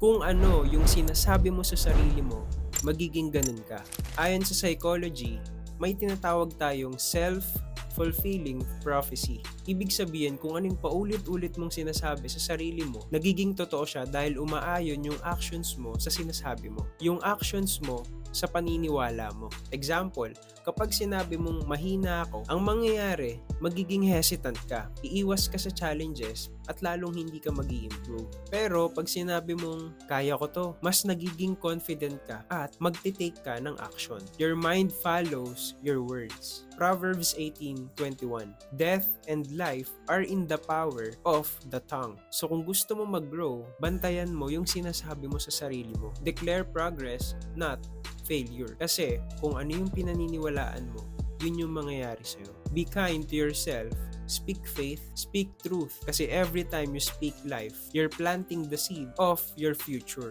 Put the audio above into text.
Kung ano yung sinasabi mo sa sarili mo, magiging ganun ka. Ayon sa psychology, may tinatawag tayong self-fulfilling prophecy. Ibig sabihin kung anong paulit-ulit mong sinasabi sa sarili mo, nagiging totoo siya dahil umaayon yung actions mo sa sinasabi mo. Yung actions mo sa paniniwala mo. Example, kapag sinabi mong mahina ako, ang mangyayari, magiging hesitant ka, iiwas ka sa challenges, at lalong hindi ka mag-i-improve. Pero pag sinabi mong kaya ko to, mas nagiging confident ka at magte-take ka ng action. Your mind follows your words. Proverbs 18:21. Death and life are in the power of the tongue. So kung gusto mo mag-grow, bantayan mo yung sinasabi mo sa sarili mo. Declare progress, not failure. Kasi kung ano yung pinaniniwalaan mo, yun yung mangyayari sa'yo. Be kind to yourself. Speak faith, speak truth. Kasi every time you speak life, you're planting the seed of your future.